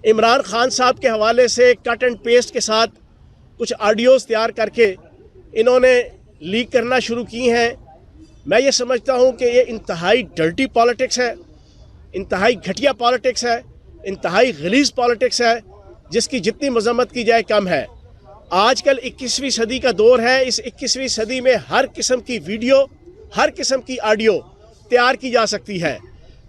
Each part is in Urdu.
عمران خان صاحب کے حوالے سے کٹ اینڈ پیسٹ کے ساتھ کچھ آڈیوز تیار کر کے انہوں نے لیک کرنا شروع کی ہیں. میں یہ سمجھتا ہوں کہ یہ انتہائی ڈرٹی پالیٹکس ہے، انتہائی گھٹیا پالیٹکس ہے، انتہائی غلیظ پالیٹکس ہے، جس کی جتنی مذمت کی جائے کم ہے. آج کل 21ویں صدی کا دور ہے. اس 21ویں صدی میں ہر قسم کی ویڈیو، ہر قسم کی آڈیو تیار کی جا سکتی ہے.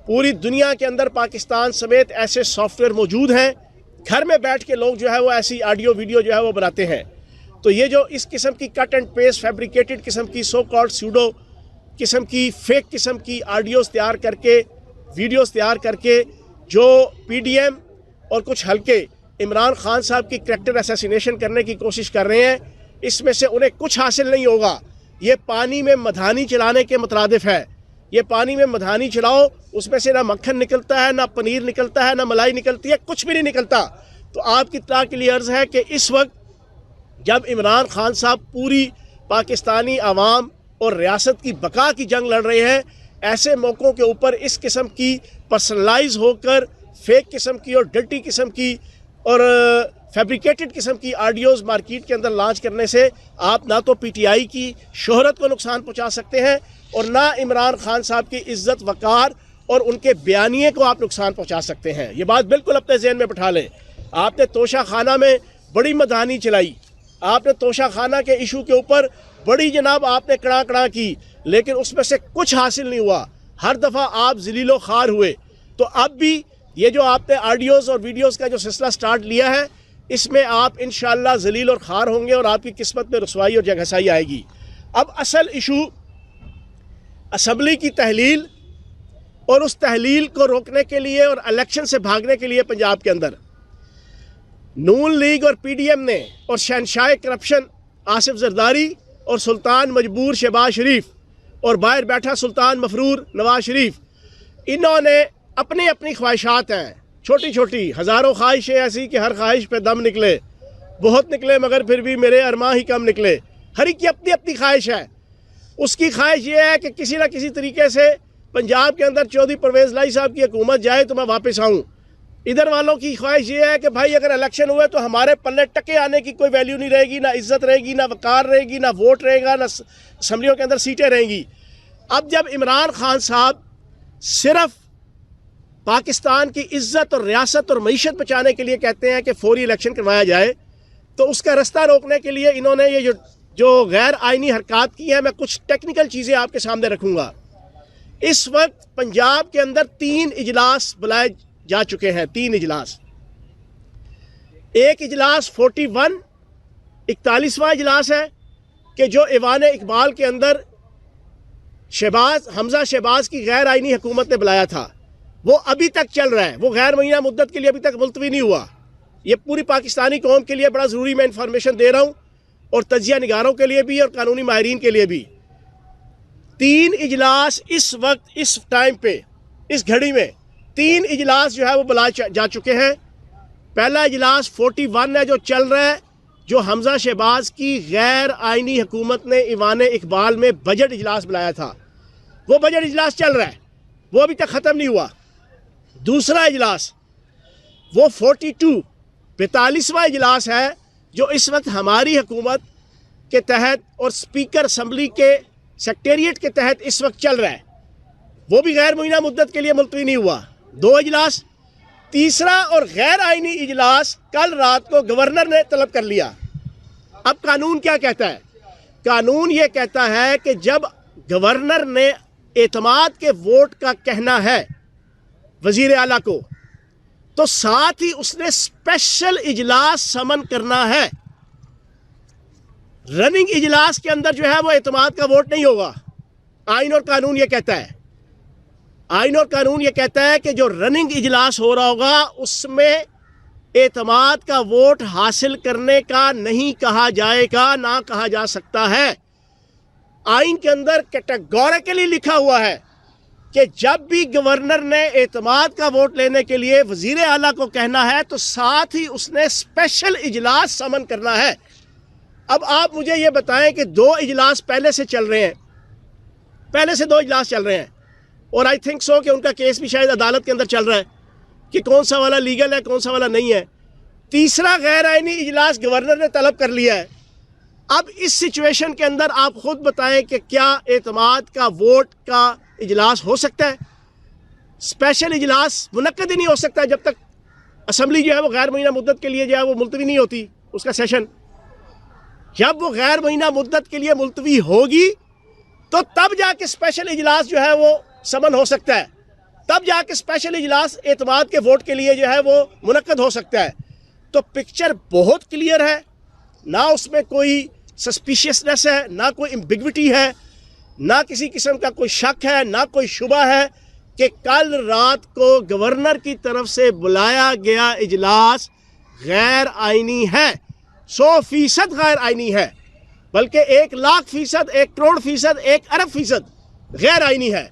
پوری دنیا کے اندر پاکستان سمیت ایسے سافٹ ویئر موجود ہیں. گھر میں بیٹھ کے لوگ جو ہے وہ ایسی آڈیو ویڈیو جو ہے وہ بناتے ہیں. تو یہ جو اس قسم کی کٹ اینڈ پیسٹ فیبریکیٹڈ قسم کی سو کالڈ سیوڈو قسم کی فیک قسم کی آڈیوز تیار کر کے، ویڈیوز تیار کر کے جو پی ڈی ایم اور کچھ حلقے عمران خان صاحب کی کریکٹر اسیسینیشن کرنے کی کوشش کر رہے ہیں، اس میں سے انہیں کچھ حاصل نہیں ہوگا. یہ پانی میں مدھانی چلانے کے مترادف ہے. یہ پانی میں مدھانی چلاؤ، اس میں سے نہ مکھن نکلتا ہے، نہ پنیر نکلتا ہے، نہ ملائی نکلتی ہے، کچھ بھی نہیں نکلتا. تو آپ کی اطلاع کے لیے عرض ہے کہ اس وقت جب عمران خان صاحب پوری پاکستانی عوام اور ریاست کی بقا کی جنگ لڑ رہے ہیں، ایسے موقعوں کے اوپر اس قسم کی پرسنلائز ہو کر فیک قسم کی اور ڈرٹی قسم کی اور فیبریکیٹڈ قسم کی آڈیوز مارکیٹ کے اندر لانچ کرنے سے آپ نہ تو پی ٹی آئی کی شہرت کو نقصان پہنچا سکتے ہیں اور نہ عمران خان صاحب کی عزت وقار اور ان کے بیانیے کو آپ نقصان پہنچا سکتے ہیں. یہ بات بالکل اپنے ذہن میں بٹھا لیں. آپ نے توشہ خانہ میں بڑی مدھانی چلائی، آپ نے توشہ خانہ کے ایشو کے اوپر بڑی جناب آپ نے کڑا کڑا کی، لیکن اس میں سے کچھ حاصل نہیں ہوا. ہر دفعہ آپ ذلیل و خوار ہوئے. تو اب بھی یہ جو آپ نے آڈیوز اور ویڈیوز کا جو سلسلہ سٹارٹ لیا ہے، اس میں آپ انشاءاللہ ذلیل اور خوار ہوں گے اور آپ کی قسمت میں رسوائی اور جگہسائی آئے گی. اب اصل ایشو اسمبلی کی تحلیل اور اس تحلیل کو روکنے کے لیے اور الیکشن سے بھاگنے کے لیے پنجاب کے اندر نون لیگ اور پی ڈی ایم نے اور شہنشاہ کرپشن آصف زرداری اور سلطان مجبور شہباز شریف اور باہر بیٹھا سلطان مفرور نواز شریف، انہوں نے اپنی اپنی خواہشات ہیں، چھوٹی چھوٹی ہزاروں خواہشیں ایسی کہ ہر خواہش پہ دم نکلے، بہت نکلے مگر پھر بھی میرے ارماں ہی کم نکلے. ہر ایک کی اپنی اپنی خواہش ہے. اس کی خواہش یہ ہے کہ کسی نہ کسی طریقے سے پنجاب کے اندر چودھری پرویز لائی صاحب کی حکومت جائے تو میں واپس آؤں. ادھر والوں کی خواہش یہ ہے کہ بھائی اگر الیکشن ہوئے تو ہمارے پلے ٹکے آنے کی کوئی ویلیو نہیں رہے گی، نہ عزت رہے گی، نہ وقار رہے گی، نہ ووٹ رہے گا، نہ اسمبلیوں کے اندر سیٹیں رہیں گی. اب جب عمران خان صاحب صرف پاکستان کی عزت اور ریاست اور معیشت بچانے کے لیے کہتے ہیں کہ فوری الیکشن کروایا جائے، تو اس کا رستہ روکنے کے لیے انہوں نے یہ جو غیر آئینی حرکات کی ہیں، میں کچھ ٹیکنیکل چیزیں آپ کے سامنے رکھوں گا. اس وقت پنجاب کے اندر 3 اجلاس بلائے جا چکے ہیں. 3 اجلاس. ایک اجلاس 41واں اجلاس ہے کہ جو ایوان اقبال کے اندر حمزہ شہباز کی غیر آئینی حکومت نے بلایا تھا، وہ ابھی تک چل رہا ہے. وہ غیر معینہ مدت کے لیے ابھی تک ملتوی نہیں ہوا. یہ پوری پاکستانی قوم کے لیے بڑا ضروری میں انفارمیشن دے رہا ہوں، اور تجزیہ نگاروں کے لیے بھی اور قانونی ماہرین کے لیے بھی. 3 اجلاس اس وقت اس ٹائم پہ اس گھڑی میں 3 اجلاس جو ہے وہ بلائے جا چکے ہیں. پہلا اجلاس 41 ہے جو چل رہا ہے، جو حمزہ شہباز کی غیر آئینی حکومت نے ایوان اقبال میں بجٹ اجلاس بلایا تھا. وہ بجٹ اجلاس چل رہا ہے، وہ ابھی تک ختم نہیں ہوا. دوسرا اجلاس وہ 42واں اجلاس ہے جو اس وقت ہماری حکومت کے تحت اور اسپیکر اسمبلی کے سیکریٹریٹ کے تحت اس وقت چل رہا ہے. وہ بھی غیر معینہ مدت کے لیے ملتوی نہیں ہوا. 2 اجلاس. تیسرا اور غیر آئینی اجلاس کل رات کو گورنر نے طلب کر لیا. اب قانون کیا کہتا ہے؟ قانون یہ کہتا ہے کہ جب گورنر نے اعتماد کے ووٹ کا کہنا ہے وزیر اعلیٰ کو، تو ساتھ ہی اس نے اسپیشل اجلاس سمن کرنا ہے. رننگ اجلاس کے اندر جو ہے وہ اعتماد کا ووٹ نہیں ہوگا. آئین اور قانون یہ کہتا ہے، آئین اور قانون یہ کہتا ہے کہ جو رننگ اجلاس ہو رہا ہوگا اس میں اعتماد کا ووٹ حاصل کرنے کا نہیں کہا جائے گا، نہ کہا جا سکتا ہے. آئین کے اندر کیٹیگوریکلی لکھا ہوا ہے کہ جب بھی گورنر نے اعتماد کا ووٹ لینے کے لیے وزیر اعلیٰ کو کہنا ہے تو ساتھ ہی اس نے اسپیشل اجلاس سمن کرنا ہے. اب آپ مجھے یہ بتائیں کہ 2 اجلاس پہلے سے چل رہے ہیں، پہلے سے 2 اجلاس چل رہے ہیں، اور آئی تھنک سو کہ ان کا کیس بھی شاید عدالت کے اندر چل رہا ہے. کہ کون سا والا لیگل ہے کون سا والا نہیں ہے. تیسرا غیر آئینی اجلاس گورنر نے طلب کر لیا ہے. اب اس سچویشن کے اندر آپ خود بتائیں کہ کیا اعتماد کا ووٹ کا اجلاس ہو سکتا ہے؟ اسپیشل اجلاس منعقد ہی نہیں ہو سکتا جب تک اسمبلی جو ہے وہ غیر معینہ مدت کے لیے جو ہے وہ ملتوی نہیں ہوتی اس کا سیشن. جب وہ غیر معینہ مدت کے لیے ملتوی ہوگی تو تب جا کے اسپیشل اجلاس جو ہے وہ سمن ہو سکتا ہے, تب جا کے اسپیشل اجلاس اعتماد کے ووٹ کے لیے جو ہے وہ منعقد ہو سکتا ہے. تو پکچر بہت کلیئر ہے, نہ اس میں کوئی سسپیشیسنس ہے, نہ کوئی امبیگوٹی ہے, نہ کسی قسم کا کوئی شک ہے, نہ کوئی شبہ ہے کہ کل رات کو گورنر کی طرف سے بلایا گیا اجلاس غیر آئینی ہے, 100% غیر آئینی ہے, بلکہ 1,00,000%, 1,00,00,000%, 1 ارب% غیر آئینی ہے.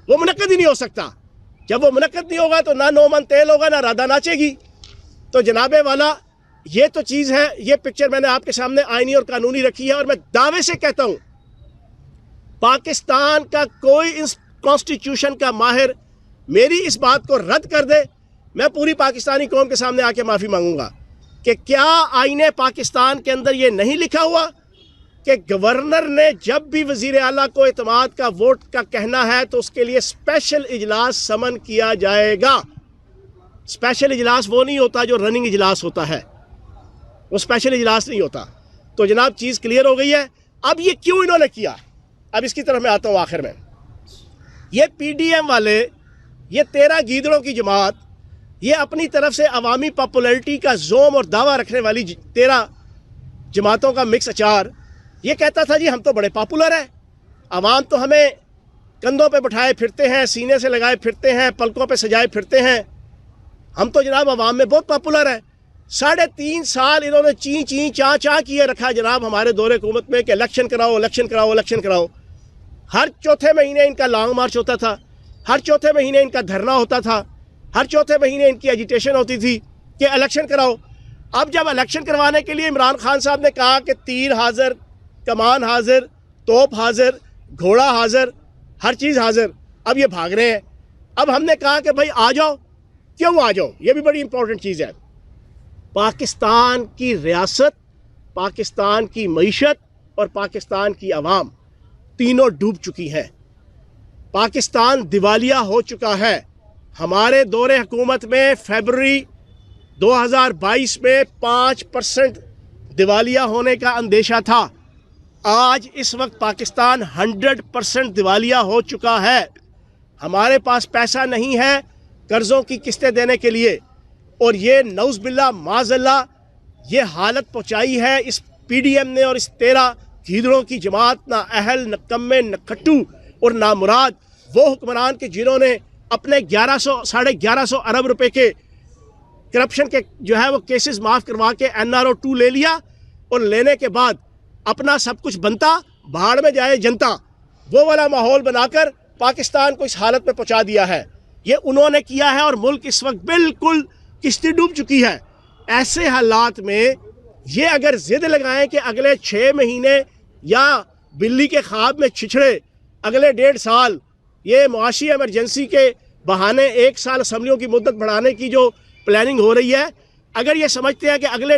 وہ منعقد ہی نہیں ہو سکتا. جب وہ منعقد نہیں ہوگا تو نہ 9 من تیل ہوگا نہ رادہ ناچے گی. تو جناب والا یہ تو چیز ہے, یہ پکچر میں نے آپ کے سامنے آئینی اور قانونی رکھی ہے, اور میں دعوے سے کہتا ہوں پاکستان کا کوئی اس کانسٹیٹیوشن کا ماہر میری اس بات کو رد کر دے, میں پوری پاکستانی قوم کے سامنے آ کے معافی مانگوں گا کہ کیا آئین پاکستان کے اندر یہ نہیں لکھا ہوا کہ گورنر نے جب بھی وزیر اعلیٰ کو اعتماد کا ووٹ کا کہنا ہے تو اس کے لیے اسپیشل اجلاس سمن کیا جائے گا. اسپیشل اجلاس وہ نہیں ہوتا جو رننگ اجلاس ہوتا ہے, وہ اسپیشل اجلاس نہیں ہوتا. تو جناب چیز کلیئر ہو گئی ہے. اب یہ کیوں انہوں نے کیا, اب اس کی طرف میں آتا ہوں آخر میں. یہ پی ڈی ایم والے, یہ 13 گیدڑوں کی جماعت, یہ اپنی طرف سے عوامی پاپولیرٹی کا زوم اور دعویٰ رکھنے والی 13 جماعتوں کا مکس اچار, یہ کہتا تھا جی ہم تو بڑے پاپولر ہیں, عوام تو ہمیں کندھوں پہ بٹھائے پھرتے ہیں, سینے سے لگائے پھرتے ہیں, پلکوں پہ سجائے پھرتے ہیں, ہم تو جناب عوام میں بہت پاپولر ہیں. 3.5 سال انہوں نے چین چین چاں چاں کیے رکھا جناب ہمارے دور حکومت میں کہ الیکشن کراؤ الیکشن کراؤ الیکشن کراؤ. ہر چوتھے مہینے ان کا لانگ مارچ ہوتا تھا, ہر چوتھے مہینے ان کا دھرنا ہوتا تھا, ہر چوتھے مہینے ان کی ایجیٹیشن ہوتی تھی کہ الیکشن کراؤ. اب جب الیکشن کروانے کے لیے عمران خان صاحب نے کہا کہ تیر حاضر, کمان حاضر, توپ حاضر, گھوڑا حاضر, ہر چیز حاضر, اب یہ بھاگ رہے ہیں. اب ہم نے کہا کہ بھائی آ جاؤ. کیوں آ جاؤ؟ یہ بھی بڑی امپورٹنٹ چیز ہے. پاکستان کی ریاست, پاکستان کی معیشت اور پاکستان کی عوام تینوں ڈوب چکی ہیں. پاکستان دیوالیہ ہو چکا ہے. ہمارے دور حکومت میں فیبروری 2022 میں 5% دیوالیہ ہونے کا اندیشہ تھا. آج اس وقت پاکستان 100% دیوالیہ ہو چکا ہے. ہمارے پاس پیسہ نہیں ہے قرضوں کی قسطیں دینے کے لیے, اور یہ نعوذ باللہ معاذ اللہ یہ حالت پہنچائی ہے اس پی ڈی ایم نے اور اس 13 گیدڑوں کی جماعت, نہ اہل نہ کمے نہ کھٹو اور نہ مراد, وہ حکمران کے جنہوں نے اپنے 1100 ارب روپے کے کرپشن کے جو ہے وہ کیسز معاف کروا کے NRO 2 لے لیا, اور لینے کے بعد اپنا سب کچھ بنتا بھاڑ میں جائے جنتا, وہ والا ماحول بنا کر پاکستان کو اس حالت میں پہنچا دیا ہے. یہ انہوں نے کیا ہے, اور ملک اس وقت بالکل کشتی ڈوب چکی ہے. ایسے حالات میں یہ اگر ضد لگائیں کہ اگلے 6 مہینے یا بلی کے خواب میں چھچڑے اگلے 1.5 سال یہ معاشی ایمرجنسی کے بہانے 1 سال اسمبلیوں کی مدت بڑھانے کی جو پلاننگ ہو رہی ہے, اگر یہ سمجھتے ہیں کہ اگلے